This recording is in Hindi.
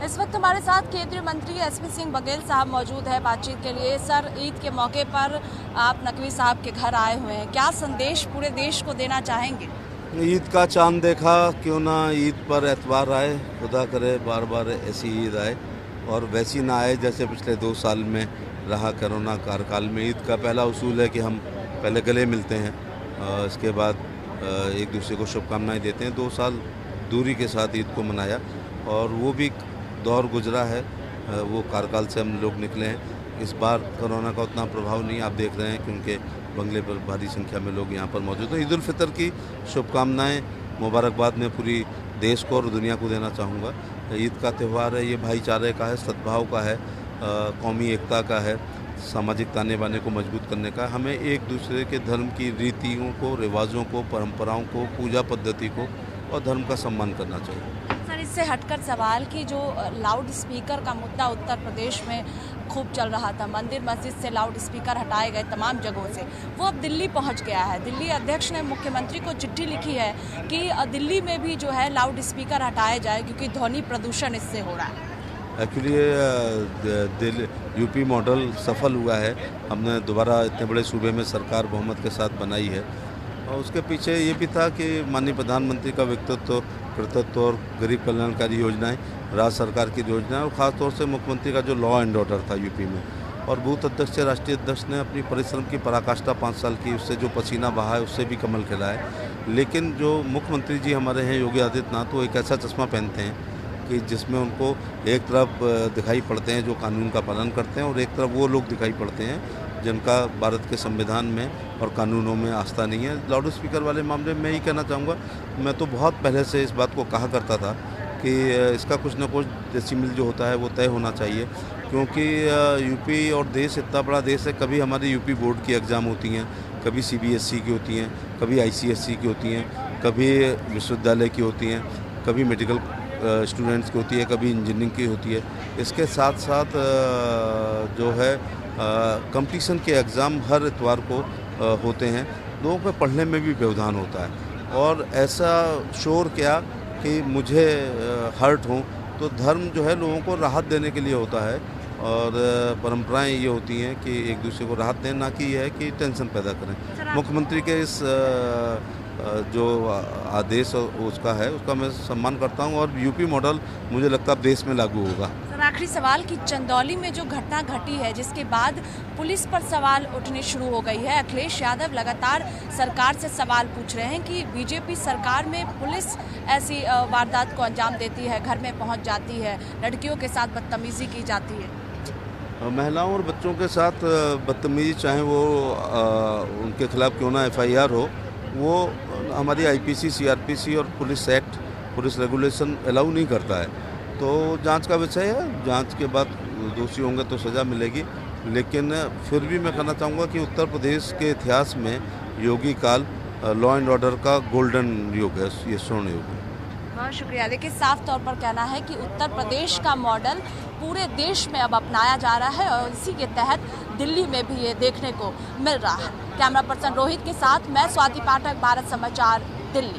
इस वक्त हमारे साथ केंद्रीय मंत्री एसपी सिंह बघेल साहब मौजूद है बातचीत के लिए। सर, ईद के मौके पर आप नकवी साहब के घर आए हुए हैं, क्या संदेश पूरे देश को देना चाहेंगे? ईद का चांद देखा, क्यों ना ईद पर एतवार आए। खुदा करे बार बार ऐसी ईद आए और वैसी ना आए जैसे पिछले 2 साल में रहा कोरोना कार्यकाल में। ईद का पहला उसूल है कि हम पहले गले मिलते हैं, इसके बाद एक दूसरे को शुभकामनाएं देते हैं। 2 साल दूरी के साथ ईद को मनाया और वो भी दौर गुजरा है, वो कार्यकाल से हम लोग निकले हैं। इस बार कोरोना का उतना प्रभाव नहीं आप देख रहे हैं, क्योंकि बंगले पर भारी संख्या में लोग यहाँ पर मौजूद हैं। ईद उल फितर की शुभकामनाएं मुबारकबाद में पूरी देश को और दुनिया को देना चाहूँगा। ईद का त्यौहार है, ये भाईचारे का है, सद्भाव का है, कौमी एकता का है, सामाजिक ताने बाने को मजबूत करने का। हमें एक दूसरे के धर्म की रीतियों को, रिवाजों को, परंपराओं को, पूजा पद्धति को और धर्म का सम्मान करना चाहिए। सर, इससे हटकर सवाल कि जो लाउड स्पीकर का मुद्दा उत्तर प्रदेश में खूब चल रहा था, मंदिर मस्जिद से लाउड स्पीकर हटाए गए तमाम जगहों से, वो अब दिल्ली पहुंच गया है। दिल्ली अध्यक्ष ने मुख्यमंत्री को चिट्ठी लिखी है कि दिल्ली में भी जो है लाउड स्पीकर हटाए जाए क्योंकि ध्वनि प्रदूषण इससे हो रहा है। एक्चुअली यूपी मॉडल सफल हुआ है। हमने दोबारा इतने बड़े सूबे में सरकार बहुमत के साथ बनाई है और उसके पीछे ये भी था कि माननीय प्रधानमंत्री का व्यक्तित्व, कृतित्व और गरीब कल्याणकारी योजनाएं, राज्य सरकार की योजनाएं और ख़ासतौर से मुख्यमंत्री का जो लॉ एंड ऑर्डर था यूपी में, और बूथ अध्यक्ष से राष्ट्रीय अध्यक्ष ने अपनी परिश्रम की पराकाष्ठा 5 साल की, उससे जो पसीना बहा है उससे भी कमल खिला है। लेकिन जो मुख्यमंत्री जी हमारे हैं योगी आदित्यनाथ, वो एक ऐसा चश्मा पहनते हैं कि जिसमें उनको एक तरफ दिखाई पड़ते हैं जो कानून का पालन करते हैं और एक तरफ वो लोग दिखाई पड़ते हैं जिनका भारत के संविधान में और कानूनों में आस्था नहीं है। लाउड स्पीकर वाले मामले में मैं ही कहना चाहूँगा, मैं तो बहुत पहले से इस बात को कहा करता था कि इसका कुछ न कुछ डेसिमल जो होता है वो तय होना चाहिए, क्योंकि यूपी और देश इतना बड़ा देश है। कभी हमारी यूपी बोर्ड की एग्ज़ाम होती हैं, कभी CBSE की होती हैं, कभी ICSE की होती हैं, कभी विश्वविद्यालय की होती हैं, कभी मेडिकल स्टूडेंट्स की होती है, कभी इंजीनियरिंग की होती है। इसके साथ साथ जो है कंपटीशन के एग्ज़ाम हर इतवार को होते हैं। लोगों पे पढ़ने में भी व्यवधान होता है और ऐसा शोर क्या कि मुझे हर्ट हो, तो धर्म जो है लोगों को राहत देने के लिए होता है और परंपराएं ये होती हैं कि एक दूसरे को राहत दें, ना कि यह है कि टेंशन पैदा करें। मुख्यमंत्री के इस जो आदेश उसका है उसका मैं सम्मान करता हूं और यूपी मॉडल मुझे लगता है देश में लागू होगा। सर, आखिरी सवाल कि चंदौली में जो घटना घटी है जिसके बाद पुलिस पर सवाल उठने शुरू हो गई है, अखिलेश यादव लगातार सरकार से सवाल पूछ रहे हैं कि बीजेपी सरकार में पुलिस ऐसी वारदात को अंजाम देती है, घर में पहुंच जाती है, लड़कियों के साथ बदतमीजी की जाती है। महिलाओं और बच्चों के साथ बदतमीजी, चाहे वो उनके खिलाफ क्यों ना FIR हो, वो हमारी IPC, CRPC और police act, police regulation allow नहीं करता है। तो जांच का विषय है, जांच के बाद दोषी होंगे तो सज़ा मिलेगी। लेकिन फिर भी मैं कहना चाहूँगा कि उत्तर प्रदेश के इतिहास में योगी काल लॉ एंड ऑर्डर का गोल्डन युग है, ये स्वर्ण युग है। बहुत शुक्रिया। देखिए, साफ तौर पर कहना है कि उत्तर प्रदेश का मॉडल पूरे देश में अब अपनाया जा रहा है और इसी के तहत दिल्ली में भी ये देखने को मिल रहा है। कैमरा पर्सन रोहित के साथ मैं स्वाति पाठक, भारत समाचार, दिल्ली।